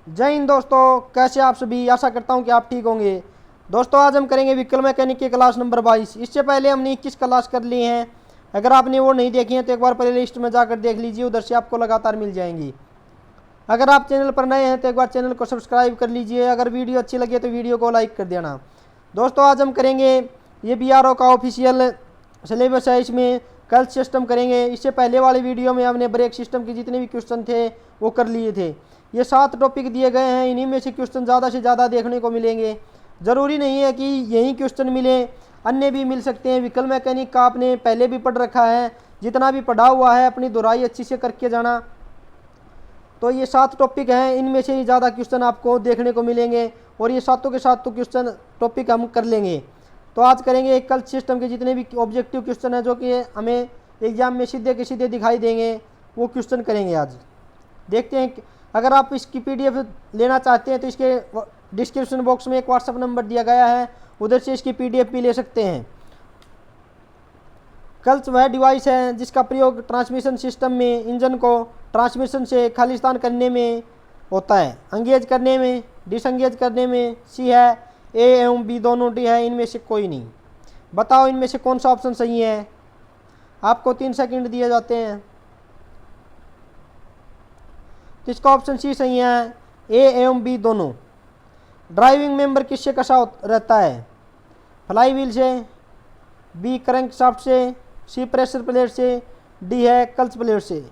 जय हिंद दोस्तों, कैसे आप सभी। आशा करता हूं कि आप ठीक होंगे। दोस्तों आज हम करेंगे व्हीकल मैकेनिक की क्लास नंबर 22। इससे पहले हमने 21 क्लास कर ली हैं। अगर आपने वो नहीं देखी हैं तो एक बार प्ले लिस्ट में जाकर देख लीजिए, उधर से आपको लगातार मिल जाएंगी। अगर आप चैनल पर नए हैं तो एक बार चैनल को सब्सक्राइब कर लीजिए। अगर वीडियो अच्छी लगे तो वीडियो को लाइक कर देना। दोस्तों आज हम करेंगे ये BRO का ऑफिशियल सिलेबस है, इसमें कल सिस्टम करेंगे। इससे पहले वाले वीडियो में हमने ब्रेक सिस्टम के जितने भी क्वेश्चन थे वो कर लिए थे। ये 7 टॉपिक दिए गए हैं, इन्हीं में से क्वेश्चन ज़्यादा से ज़्यादा देखने को मिलेंगे। ज़रूरी नहीं है कि यही क्वेश्चन मिले, अन्य भी मिल सकते हैं। व्हीकल मैकेनिक का आपने पहले भी पढ़ रखा है, जितना भी पढ़ा हुआ है अपनी दोहराई अच्छी से करके जाना। तो ये 7 टॉपिक हैं, इनमें से ही ज़्यादा क्वेश्चन आपको देखने को मिलेंगे और ये सातों के साथ तो क्वेश्चन टॉपिक हम कर लेंगे। तो आज करेंगे कल सिस्टम के जितने भी ऑब्जेक्टिव क्वेश्चन हैं जो कि हमें एग्जाम में सीधे के सीधे दिखाई देंगे, वो क्वेश्चन करेंगे आज। देखते हैं। अगर आप इसकी PDF लेना चाहते हैं तो इसके डिस्क्रिप्शन बॉक्स में एक व्हाट्सअप नंबर दिया गया है, उधर से इसकी PDF भी ले सकते हैं। कल्च वह डिवाइस है जिसका प्रयोग ट्रांसमिशन सिस्टम में इंजन को ट्रांसमिशन से खालिस्तान करने में होता है। अंगेज करने में, डिसंगेज करने में सी है, A एवं B दोनों D है, इनमें से कोई नहीं। बताओ इनमें से कौन सा ऑप्शन सही है। आपको 3 सेकंड दिए जाते हैं। तो इसका ऑप्शन सी सही है, A एवं B दोनों। ड्राइविंग मेंबर किससे कसा रहता है। फ्लाई व्हील से, B क्रैंक शाफ्ट से, C प्रेशर प्लेट से, D है क्लच प्लेट से।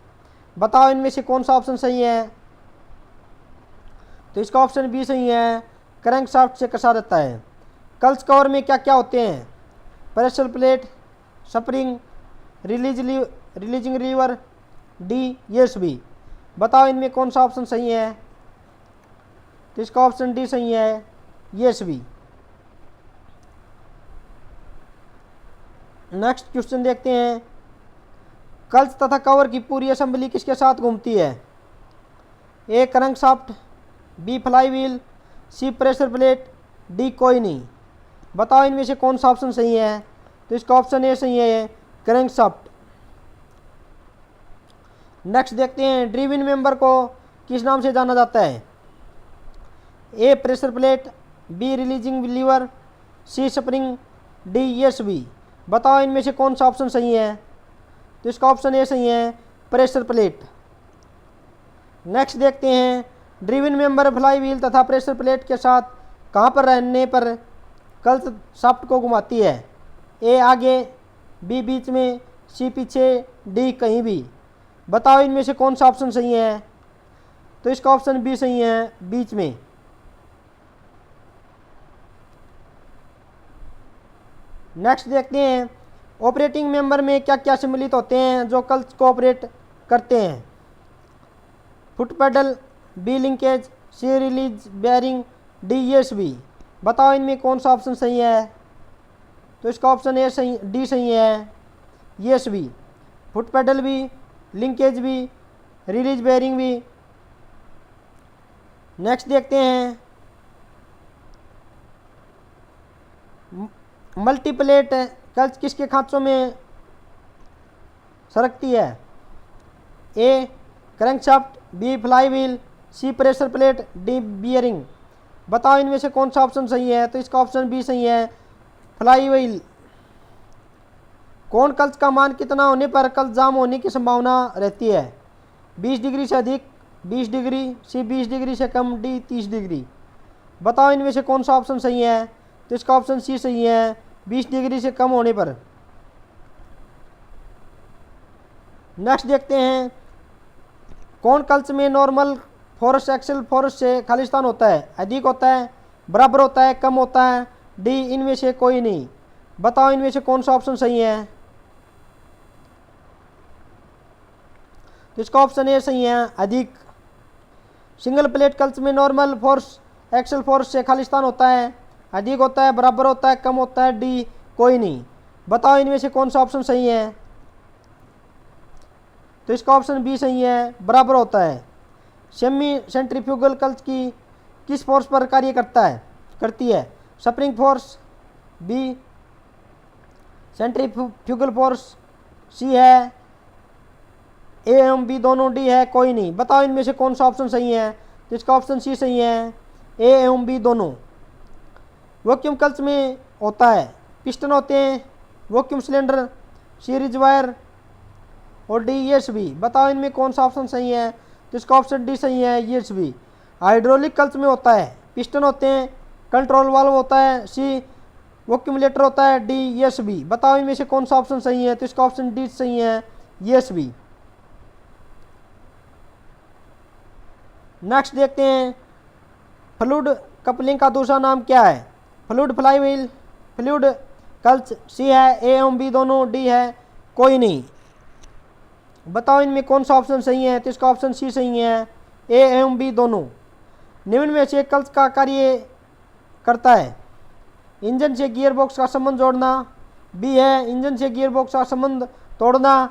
बताओ इनमें से कौन सा ऑप्शन सही है। तो इसका ऑप्शन B सही है, क्रैंक शाफ्ट से कसा रहता है। क्लच कवर में क्या क्या होते हैं। Pressure plate, spring, releasing lever, D USB। बताओ इनमें कौन सा ऑप्शन सही है। तो इसका ऑप्शन D सही है, USB। नेक्स्ट क्वेश्चन देखते हैं। क्लच तथा कवर की पूरी असेंबली किसके साथ घूमती है। A crank shaft, B fly wheel, C pressure plate, D कोई नहीं। बताओ इनमें से कौन सा ऑप्शन सही है। तो इसका ऑप्शन A सही है, क्रैंक शाफ्ट। नेक्स्ट देखते हैं। ड्रिवन मेंबर को किस नाम से जाना जाता है। A pressure plate, B releasing lever, C spring, D USB। बताओ इनमें से कौन सा ऑप्शन सही है। तो इसका ऑप्शन A सही है, प्रेशर प्लेट। नेक्स्ट देखते हैं। ड्रिवन मेंबर फ्लाई व्हील तथा प्रेशर प्लेट के साथ कहाँ पर रहने पर क्लच शाफ्ट को घुमाती है। A आगे, B बीच में, C पीछे, D कहीं भी। बताओ इनमें से कौन सा ऑप्शन सही है। तो इसका ऑप्शन B सही है, बीच में। नेक्स्ट देखते हैं। ऑपरेटिंग मेंबर में क्या क्या सम्मिलित होते हैं जो क्लच को ऑपरेट करते हैं। Foot pedal, B linkage, C release bearing, D USB। बताओ इनमें कौन सा ऑप्शन सही है। तो इसका ऑप्शन A सही, D सही है, USB। फुट पेडल भी, लिंकेज भी, रिलीज बेयरिंग भी। नेक्स्ट देखते हैं। मल्टीप्लेट क्लच किसके खांचों में सरकती है। A crankshaft, B fly wheel, C pressure plate, D bearing. बताओ इनमें से कौन सा ऑप्शन सही है। तो इसका ऑप्शन B सही है, फ्लाई व्हील। कौन क्लच का मान कितना होने पर क्लच जाम होने की संभावना रहती है। 20 डिग्री से अधिक, 20 डिग्री, C 20 डिग्री से कम, D 30 डिग्री। बताओ इनमें से कौन सा ऑप्शन सही है। तो इसका ऑप्शन C सही है, 20 डिग्री से कम होने पर। नेक्स्ट देखते हैं। कौन क्लच में नॉर्मल फोर्स एक्सल फोर्स से खालिस्तान होता है। अधिक होता है, बराबर होता है, कम होता है, D इनमें से कोई नहीं। बताओ इनमें से कौन सा ऑप्शन सही है। तो इसका ऑप्शन A सही है, अधिक। सिंगल प्लेट क्लच में नॉर्मल फोर्स एक्सल फोर्स से खालिस्तान होता है, अधिक होता है, बराबर होता है, कम होता है, D कोई नहीं। बताओ इनमें से कौन सा ऑप्शन सही है। तो इसका ऑप्शन B सही है, बराबर होता है। सेमी सेंट्रीफ्यूगल क्लच की किस फोर्स पर कार्य करती है। Spring force, B centrifugal force, C है, A एवं B दोनों, D है कोई नहीं। बताओ इनमें से कौन सा ऑप्शन सही है। तो इसका ऑप्शन सी सही है, ए एवं बी दोनों। वैक्यूम कल्च में होता है, पिस्टन होते हैं, वैक्यूम सिलेंडर, सी रिजर्वायर और डी ईएसवी। बताओ इनमें कौन सा ऑप्शन सही है, तो इसका ऑप्शन डी सही है, ईएसवी। हाइड्रोलिक कल्च में होता है, पिस्टन होते हैं, कंट्रोल वाल्व होता है, सी वैक्यूमुलेटर होता है, डी ईएसवी। बताओ इनमें से कौन सा ऑप्शन सही है, तो इसका ऑप्शन डी सही है, ईएसवी। नेक्स्ट देखते हैं, फ्लूइड कपलिंग का दूसरा नाम क्या है। फ्लूइड फ्लाईव्हील, फ्लूइड कल्च, सी है, ए एवं बी दोनों, डी है कोई नहीं। बताओ इनमें कौन सा ऑप्शन सही है, तो इसका ऑप्शन सी सही है, ए एवं बी दोनों। निम्न में से कल्च का कार्य करता है, इंजन से गियर बॉक्स का संबंध जोड़ना, बी है इंजन से गियर बॉक्स का संबंध तोड़ना,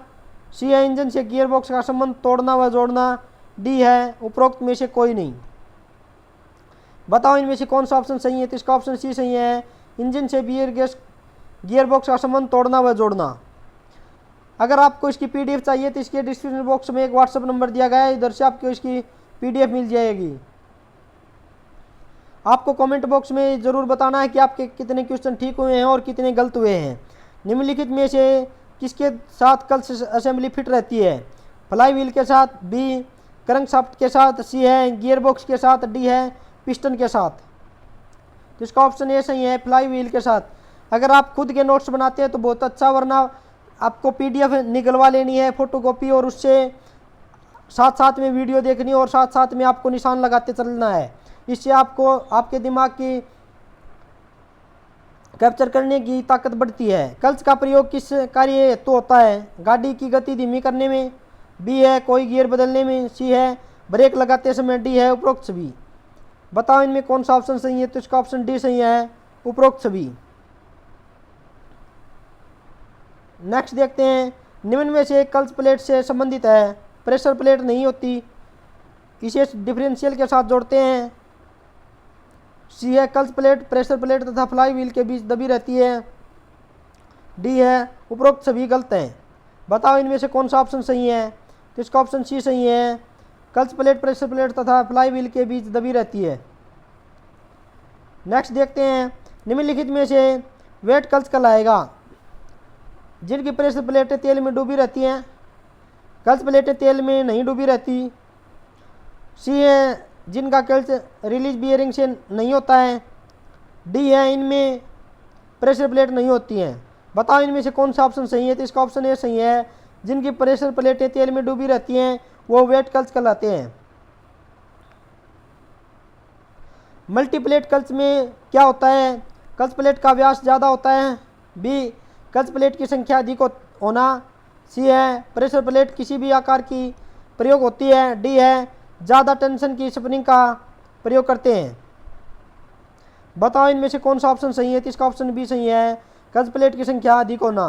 सी है इंजन से गियर बॉक्स का संबंध तोड़ना व जोड़ना, डी है उपरोक्त में से कोई नहीं। बताओ इनमें से कौन सा ऑप्शन सही है, तो इसका ऑप्शन सी सही है, इंजन से गियर बॉक्स का संबंध तोड़ना व जोड़ना। अगर आपको इसकी पीडीएफ चाहिए तो इसके डिस्क्रिप्शन बॉक्स में एक व्हाट्सएप नंबर दिया गया है, इधर से आपको इसकी पीडीएफ मिल जाएगी। आपको कमेंट बॉक्स में ज़रूर बताना है कि आपके कितने क्वेश्चन ठीक हुए हैं और कितने गलत हुए हैं। निम्नलिखित में से किसके साथ कल्च असेंबली फिट रहती है, फ्लाई व्हील के साथ, बी क्रैंकशाफ्ट के साथ, सी है गियर बॉक्स के साथ, डी है पिस्टन के साथ। तो इसका ऑप्शन ए सही है, फ्लाई व्हील के साथ। अगर आप खुद के नोट्स बनाते हैं तो बहुत अच्छा, वरना आपको पीडीएफ निकलवा लेनी है फोटोकॉपी, और उससे साथ साथ में वीडियो देखनी और साथ साथ में आपको निशान लगाते चलना है। इससे आपको आपके दिमाग की कैप्चर करने की ताकत बढ़ती है। कल्च का प्रयोग किस कार्य हेतु होता है, गाड़ी की गति धीमी करने में, बी है कोई गियर बदलने में, सी है ब्रेक लगाते समय, डी है उपरोक्त सभी। बताओ इनमें कौन सा ऑप्शन सही है, तो इसका ऑप्शन डी सही है, उपरोक्त सभी। नेक्स्ट देखते हैं, निम्न में से कल्च प्लेट से संबंधित है, प्रेशर प्लेट नहीं होती, इसे डिफरेंशियल के साथ जोड़ते हैं, सी है कल्च प्लेट प्रेशर प्लेट तथा फ्लाई व्हील के बीच दबी रहती है, डी है उपरोक्त सभी गलत हैं। बताओ इनमें से कौन सा ऑप्शन सही है, तो इसका ऑप्शन सी सही है, कल्च प्लेट प्रेशर प्लेट तथा फ्लाई व्हील के बीच दबी रहती है। नेक्स्ट देखते हैं, निम्नलिखित में से वेट कल्च कहलाएगा, जिनकी प्रेशर प्लेटें तेल में डूबी रहती हैं, कल्च प्लेटें तेल में नहीं डूबी रहती, सी है जिनका कल्च रिलीज बियरिंग से नहीं होता है, डी है इनमें प्रेशर प्लेट नहीं होती हैं। बताओ इनमें से कौन सा ऑप्शन सही है, तो इसका ऑप्शन ए सही है, जिनकी प्रेशर प्लेटें तेल में डूबी रहती हैं वो वेट कल्च कहलाते हैं। मल्टीप्लेट कल्च में क्या होता है, कल्च प्लेट का व्यास ज़्यादा होता है, बी कल्च प्लेट की संख्या अधिक होना, सी है प्रेशर प्लेट किसी भी आकार की प्रयोग होती है, डी है ज़्यादा टेंशन की स्प्रिंग का प्रयोग करते हैं। बताओ इनमें से कौन सा ऑप्शन सही है, तो इसका ऑप्शन बी सही है, कल्च प्लेट की संख्या अधिक होना।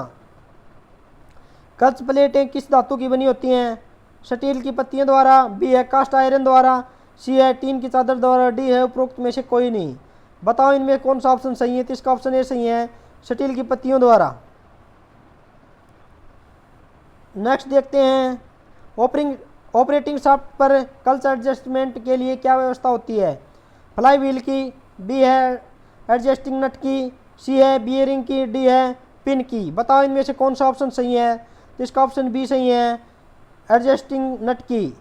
कल्च प्लेटें किस धातु की बनी होती हैं, स्टील की पत्तियों द्वारा, बी है कास्ट आयरन द्वारा, सी है टीन की चादर द्वारा, डी है उपरोक्त में से कोई नहीं। बताओ इनमें कौन सा ऑप्शन सही है, तो इसका ऑप्शन ए सही है, स्टील की पत्तियों द्वारा। नेक्स्ट देखते हैं, ऑपरेटिंग शाफ्ट पर कल्च एडजस्टमेंट के लिए क्या व्यवस्था होती है, फ्लाई व्हील की, बी है एडजस्टिंग नट की, सी है बियरिंग की, डी है पिन की। बताओ इनमें से कौन सा ऑप्शन सही है, तो इसका ऑप्शन बी सही है, एडजस्टिंग नट की।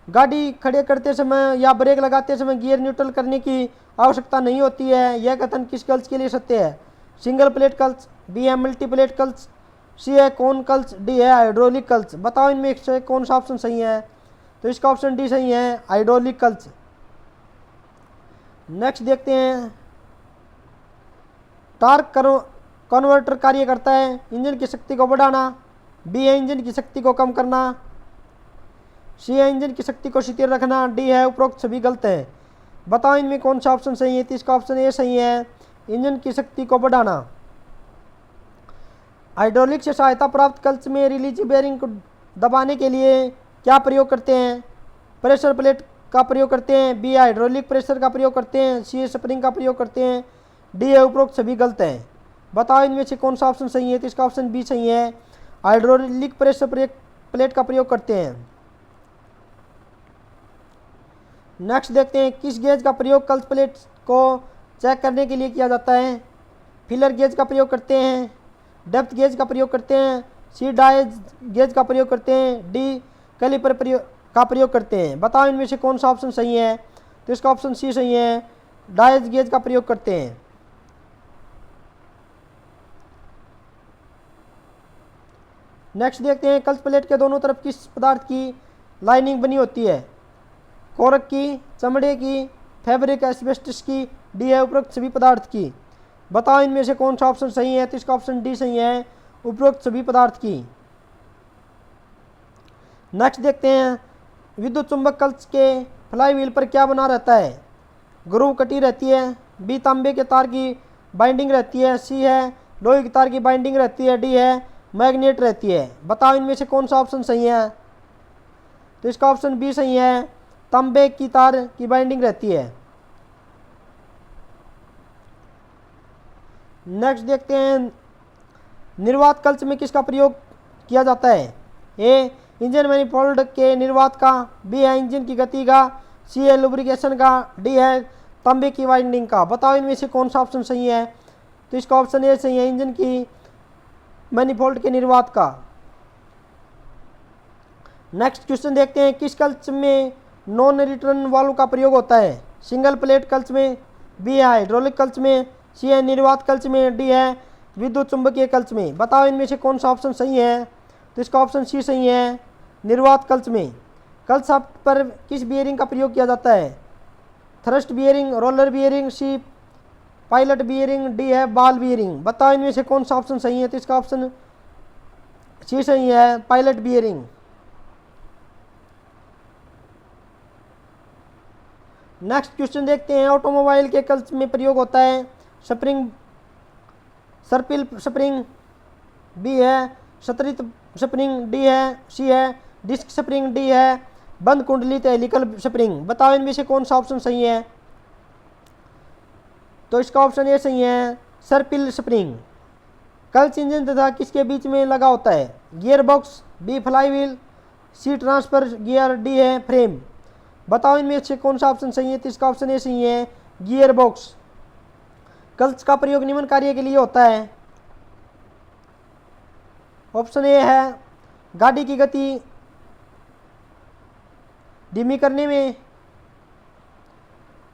गाड़ी खड़े करते समय या ब्रेक लगाते समय गियर न्यूट्रल करने की आवश्यकता नहीं होती है, यह कथन किस कल्च के लिए सत्य है, सिंगल प्लेट कल्च, बी है मल्टीप्लेट कल्च, सी है कौन कल्च, डी है हाइड्रोलिक कल्च। बताओ इनमें से कौन सा ऑप्शन सही है, तो इसका ऑप्शन डी सही है, हाइड्रोलिक कल्च। नेक्स्ट देखते हैं, टार्क कन्वर्टर कार्य करता है, इंजन की शक्ति को बढ़ाना, बी है इंजन की शक्ति को कम करना, सी है इंजन की शक्ति को स्थिर रखना, डी है उपरोक्त सभी गलत है। बताओ इनमें कौन सा ऑप्शन सही है, तो इसका ऑप्शन ए सही है, इंजन की शक्ति को बढ़ाना। हाइड्रोलिक से सहायता प्राप्त कल्च में रिलीज बेयरिंग को दबाने के लिए क्या प्रयोग करते हैं, प्रेशर प्लेट का प्रयोग करते हैं, बी हाइड्रोलिक प्रेशर का प्रयोग करते हैं, सी स्प्रिंग का प्रयोग करते हैं, डी है उपरोक्त सभी गलत हैं। बताओ इनमें से कौन सा ऑप्शन सही है, तो इसका ऑप्शन बी सही है, हाइड्रोलिक प्रेशर प्लेट का प्रयोग करते हैं। नेक्स्ट देखते हैं किस गेज का प्रयोग क्लच प्लेट को चेक करने के लिए किया जाता है। फीलर गेज का प्रयोग करते हैं, डेप्थ गेज का प्रयोग करते हैं, सी डायज गेज का प्रयोग करते हैं, डी कैलिपर का प्रयोग करते हैं। बताओ इनमें से कौन सा ऑप्शन सही है। तो इसका ऑप्शन सी सही है, डायज गेज का प्रयोग करते हैं। नेक्स्ट देखते हैं क्लच प्लेट के दोनों तरफ किस पदार्थ की लाइनिंग बनी होती है। कोरक की, चमड़े की, फैब्रिक, एस्बेस्टस की, डी है उपरोक्त सभी पदार्थ की। बताओ इनमें से कौन सा ऑप्शन सही है। तो इसका ऑप्शन डी सही है, उपरोक्त सभी पदार्थ की। नेक्स्ट देखते हैं विद्युत चुंबक क्लच के फ्लाई व्हील पर क्या बना रहता है। ग्रूव कटी रहती है, बी तांबे के तार की बाइंडिंग रहती है, सी है लोहे के तार की बाइंडिंग रहती है, डी है मैग्नेट रहती है। बताओ इनमें से कौन सा ऑप्शन सही है। तो इसका ऑप्शन बी सही है, तांबे की तार की बाइंडिंग रहती है। नेक्स्ट देखते हैं निर्वात क्लच में किसका प्रयोग किया जाता है। ए इंजन मैनिफोल्ड के निर्वात का, बी है इंजन की गति का, सी है लुब्रिकेशन का, डी है तांबे की वाइंडिंग का। बताओ इनमें से कौन सा ऑप्शन सही है। तो इसका ऑप्शन ए सही है, इंजन की मैनिफोल्ड के निर्वात का। नेक्स्ट क्वेश्चन देखते हैं किस क्लच में नॉन रिटर्न वाल्व का प्रयोग होता है। सिंगल प्लेट क्लच में, बी है हाइड्रोलिक क्लच में, सी है निर्वात क्लच में, डी है विद्युत चुंबकीय क्लच में। बताओ इनमें से कौन सा ऑप्शन सही है। तो इसका ऑप्शन सी सही है, निर्वात क्लच में। क्लच शाफ्ट पर किस बियरिंग का प्रयोग किया जाता है। थ्रस्ट बियरिंग, रोलर बियरिंग, सी पायलट बियरिंग, डी है बॉल बियरिंग। बताओ इनमें से कौन सा ऑप्शन सही है। तो इसका ऑप्शन सी सही है, पायलट बियरिंग। नेक्स्ट क्वेश्चन देखते हैं ऑटोमोबाइल के क्लच में प्रयोग होता है स्प्रिंग, सर्पिल स्प्रिंग, बी है सतरित स्प्रिंग, डी है सी है डिस्क स्प्रिंग, डी है बंद कुंडलित हेलिकल स्प्रिंग। बताओ इनमें से कौन सा ऑप्शन सही है। तो इसका ऑप्शन ए सही है, सर्पिल स्प्रिंग। क्लच इंजन तथा किसके बीच में लगा होता है। Gearbox, B flywheel, C transfer gear, D है फ्रेम। बताओ इनमें से कौन सा ऑप्शन सही है। तो इसका ऑप्शन ए सही है, गियर बॉक्स। क्लच का प्रयोग निम्न कार्य के लिए होता है। ऑप्शन ए है गाड़ी की गति धीमी करने में,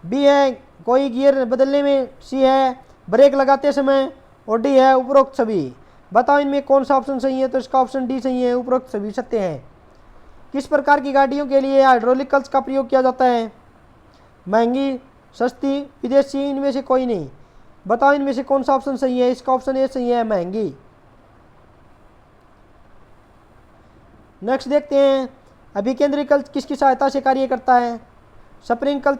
बी है कोई गियर बदलने में, सी है ब्रेक लगाते समय, और डी है उपरोक्त सभी। बताओ इनमें कौन सा ऑप्शन सही है। तो इसका ऑप्शन डी सही है, उपरोक्त सभी सत्य हैं। किस प्रकार की गाड़ियों के लिए हाइड्रोलिक क्लच का प्रयोग किया जाता है। महंगी, सस्ती, विदेशी, इनमें से कोई नहीं। बताओ इनमें से कौन सा ऑप्शन सही है। इसका ऑप्शन ए सही है, महंगी। नेक्स्ट देखते हैं अभिकेंद्री क्लच किसकी सहायता से कार्य करता है। स्प्रिंग क्लच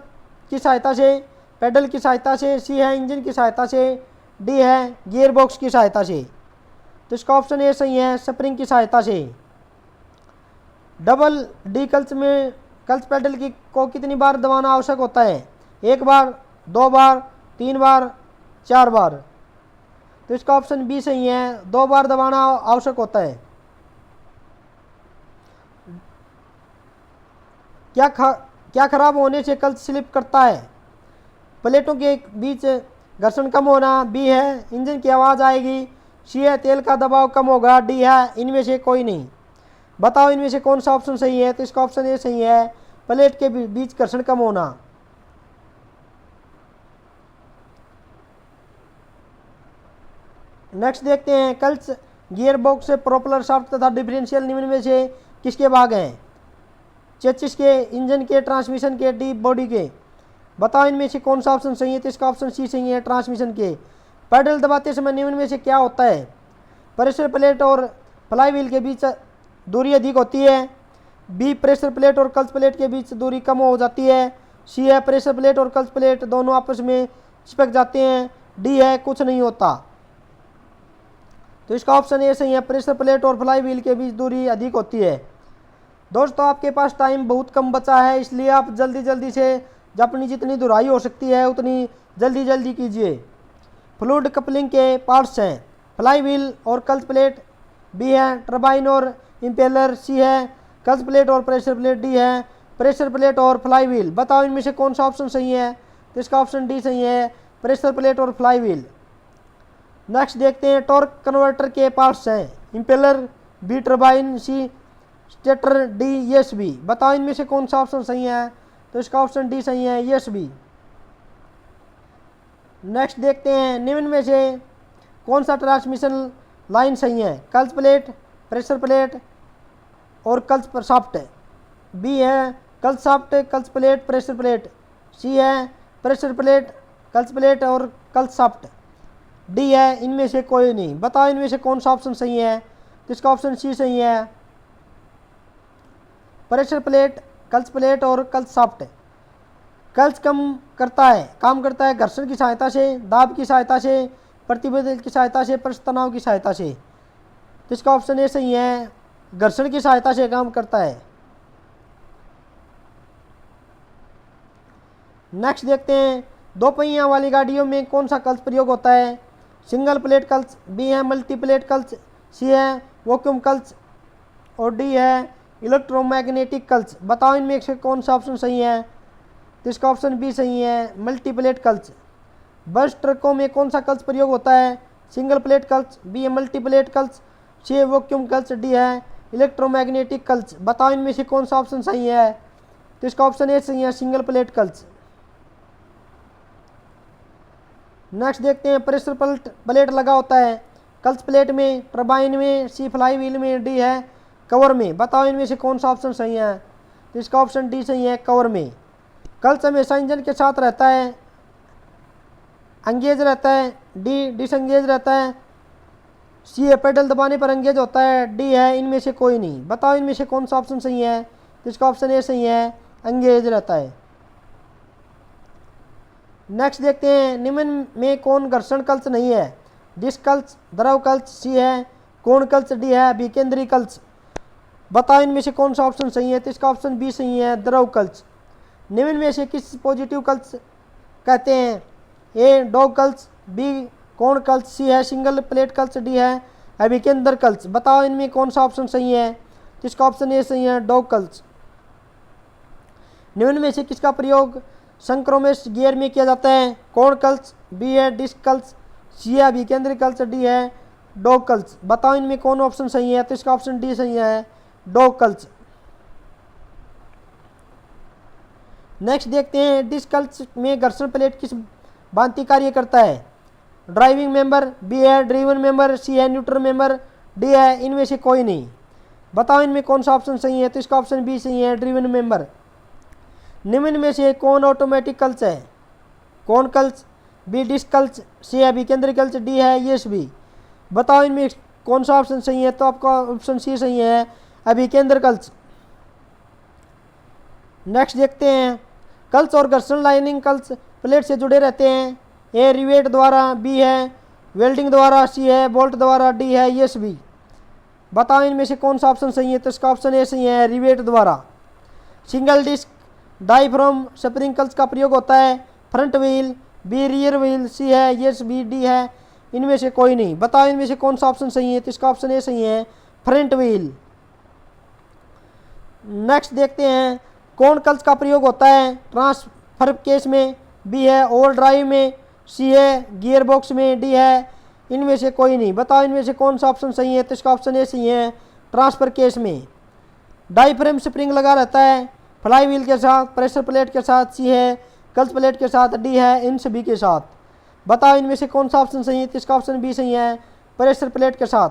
की सहायता से, पेडल की सहायता से, सी है इंजन की सहायता से, डी है गियर बॉक्स की सहायता से। तो इसका ऑप्शन ए सही है, स्प्रिंग की सहायता से। डबल डी क्लच में क्लच पेडल को कितनी बार दबाना आवश्यक होता है। एक बार, दो बार, तीन बार, चार बार। तो इसका ऑप्शन बी सही है, दो बार दबाना आवश्यक होता है। क्या खराब होने से क्लच स्लिप करता है। प्लेटों के बीच घर्षण कम होना, बी है इंजन की आवाज़ आएगी, सी है तेल का दबाव कम होगा, डी है इनमें से कोई नहीं। बताओ इनमें से कौन सा ऑप्शन सही है। तो इसका ऑप्शन ए सही है, प्लेट के बीच घर्षण कम होना। नेक्स्ट देखते हैं clutch gear box, propeller shaft तथा डिफरेंशियल निम्न में से किसके भाग हैं। चेसिस के, इंजन के, ट्रांसमिशन के, डी बॉडी के। बताओ इनमें से कौन सा ऑप्शन सही है। तो इसका ऑप्शन सी सही है, ट्रांसमिशन के। पैडल दबाते समय निम्न में से क्या होता है। प्रेशर प्लेट और फ्लाई व्हील के बीच दूरी अधिक होती है, बी प्रेशर प्लेट और क्लच प्लेट के बीच दूरी कम हो जाती है, सी है प्रेशर प्लेट और क्लच प्लेट दोनों आपस में चिपक जाते हैं, डी है कुछ नहीं होता। तो इसका ऑप्शन ए सही है, प्रेशर प्लेट और फ्लाई व्हील के बीच दूरी अधिक होती है। दोस्तों आपके पास टाइम बहुत कम बचा है, इसलिए आप जल्दी से अपनी जितनी दुराई हो सकती है उतनी जल्दी कीजिए। फ्लूइड कपलिंग के पार्ट्स हैं फ्लाई व्हील और क्लच प्लेट, बी है टरबाइन और इम्पेलर, सी है क्लच प्लेट और प्रेशर प्लेट, डी है प्रेशर प्लेट और फ्लाई व्हील। बताओ इनमें से कौन सा ऑप्शन सही है? तो इसका ऑप्शन डी सही है, प्रेशर प्लेट और फ्लाई व्हील। नेक्स्ट देखते हैं टॉर्क कन्वर्टर के पार्ट्स हैं इम्पेलर, बी टर्बाइन, सी स्टेटर, डी ईएसबी। बताओ इनमें से कौन सा ऑप्शन सही है? तो इसका ऑप्शन डी सही है, ईएसबी। नेक्स्ट देखते हैं निम्न में से कौन सा ट्रांसमिशन लाइन सही है? कल्च प्लेट, प्रेशर प्लेट और कल्च शाफ्ट। बी है कल्च शाफ्ट, कल्च प्लेट, प्रेशर प्लेट। सी है प्रेशर प्लेट, कल्च प्लेट और कल्च शाफ्ट। डी है इनमें से कोई नहीं। बताओ इनमें से कौन सा ऑप्शन सही है? तो इसका ऑप्शन सी सही है, प्रेशर प्लेट, कल्च प्लेट और कल्च शाफ्ट। कल्च काम करता है घर्षण की सहायता से, दाब की सहायता से, प्रतिबल की सहायता से, पृष्ठ तनाव की सहायता से। तो इसका ऑप्शन ए सही है, घर्षण की सहायता से काम करता है। नेक्स्ट देखते हैं दो पहिया वाली गाड़ियों में कौन सा कल्च प्रयोग होता है? सिंगल प्लेट कल्च, बी है मल्टी प्लेट कल्च, सी है वैक्यूम कल्च और डी है इलेक्ट्रोमैग्नेटिक कल्च। बताओ इनमें से कौन सा ऑप्शन सही है? तो इसका ऑप्शन बी सही है, मल्टी प्लेट कल्च। बस ट्रकों में कौन सा कल्च प्रयोग होता है? सिंगल प्लेट कल्च, बी है मल्टी प्लेट कल्च, सी है वैक्यूम कल्च, डी है इलेक्ट्रोमैग्नेटिक कल्च। बताओ इनमें से कौन सा ऑप्शन सही है? तो इसका ऑप्शन ए सही है, सिंगल प्लेट कल्च। नेक्स्ट देखते हैं प्रेशर प्लेट लगा होता है कल्च प्लेट में, टर्बाइन में, सी फ्लाई व्हील में, डी है कवर में। बताओ इनमें से कौन सा ऑप्शन सही है? तो इसका ऑप्शन डी सही है, कवर में। कल्च हमेशा इंजन के साथ रहता है, एंगेज रहता है, डी डिसएंगेज रहता है, सी है पेडल दबाने पर एंगेज होता है, डी है इनमें से कोई नहीं। बताओ इनमें से कौन सा ऑप्शन सही है? तो इसका ऑप्शन ए सही है, एंगेज रहता है। नेक्स्ट देखते हैं निम्न में कौन घर्षण कल्च नहीं है? डिस्क कल्च, द्रव कल्च, सी है कोण कल्च, डी है विकेंद्री कल्च। बताओ इनमें से कौन सा ऑप्शन सही है? तो इसका ऑप्शन बी सही है, द्रव कल्च। निम्न में से किस पॉजिटिव कल्च कहते हैं? ए डॉग कल्च, बी कोण कल्च, सी है सिंगल प्लेट कल्च, डी है अभिकेंद्र कल्च। बताओ इनमें कौन सा ऑप्शन सही है? तो इसका ऑप्शन ए सही है, डॉग कल्च। निम्न में से किसका प्रयोग संक्रोमेश गियर में किया जाता है? कोण कल्च, बी है डिस्क कल्च, सी है अभिकेंद्री कल्च, डी है डॉग कल्च। बताओ इनमें कौन ऑप्शन सही है? तो इसका ऑप्शन डी सही है, डॉग कल्च। नेक्स्ट देखते हैं डिस्क कल्च में घर्षण प्लेट किस भांति कार्य करता है? ड्राइविंग मेंबर, बी है ड्रीवन मेंबर, सी है न्यूट्रल मेंबर, डी है इनमें से कोई नहीं। बताओ इनमें कौन सा ऑप्शन सही है? तो इसका ऑप्शन बी सही है, ड्रीवन मेंबर। निम्न में से कौन ऑटोमेटिक कल्च है? कोण कल्च, बी डिस्क कल्च, सी है विकेंद्री कल्च, डी है ईएसबी। बताओ इनमें कौन सा ऑप्शन सही है? तो आपका ऑप्शन सी सही है, अभिकेंद्र कल्च। नेक्स्ट देखते हैं कल्च और घर्षण लाइनिंग कल्च प्लेट से जुड़े रहते हैं। ए रिवेट द्वारा, बी है वेल्डिंग द्वारा, सी है बोल्ट द्वारा, डी है ईएसबी। बताओ इनमें से कौन सा ऑप्शन सही है? तो इसका ऑप्शन ए सही है, रिवेट द्वारा। Single disc diaphragm spring clutch का प्रयोग होता है front wheel, B rear wheel, C है ईएसबी, डी है इनमें से कोई नहीं। बताओ इनमें से कौन सा ऑप्शन सही है? तो इसका ऑप्शन ए सही है, फ्रंट व्हील। नेक्स्ट देखते हैं कौन कल्च का प्रयोग होता है ट्रांसफर केस में? बी है ओवर ड्राइव में, सी है गियर बॉक्स में, डी है इनमें से कोई नहीं। बताओ इनमें से कौन सा ऑप्शन सही है? तो इसका ऑप्शन ए सही है, ट्रांसफर केस में। डायफ्राम स्प्रिंग लगा रहता है फ्लाई व्हील के साथ, प्रेशर प्लेट के साथ, सी है कल्च प्लेट के साथ, डी है इन सभी के साथ। बताओ इनमें से कौन सा ऑप्शन सही है? तो इसका ऑप्शन बी सही है, प्रेशर प्लेट के साथ।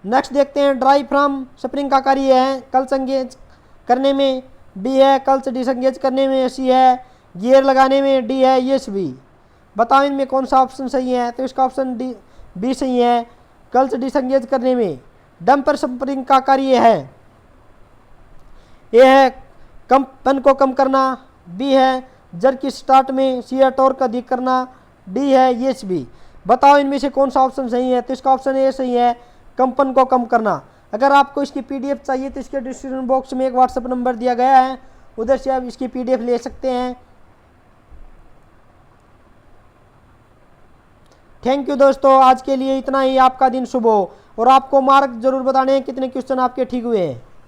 नेक्स्ट देखते हैं डायफ्राम स्प्रिंग का कार्य है कल्च एंगेज करने में, बी है कल्च डिसएंगेज करने में, सी है गियर लगाने में, डी है ईएसबी। बताओ इनमें कौन सा ऑप्शन सही है? तो इसका ऑप्शन डी बी सही है, कल्च डिसएंगेज करने में। डंपर स्प्रिंग का कार्य है ए है कंपन को कम करना, बी है जर्क स्टार्ट में, सी है टॉर्क अधिक करना, डी है ईएसबी। बताओ इनमें से कौन सा ऑप्शन सही है? तो इसका ऑप्शन ए सही है, कंपन को कम करना। अगर आपको इसकी पीडीएफ चाहिए तो इसके डिस्क्रिप्शन बॉक्स में एक व्हाट्सएप नंबर दिया गया है, उधर से आप इसकी पीडीएफ ले सकते हैं। थैंक यू दोस्तों, आज के लिए इतना ही। आपका दिन शुभ हो और आपको मार्क जरूर बताने कितने क्वेश्चन आपके ठीक हुए हैं।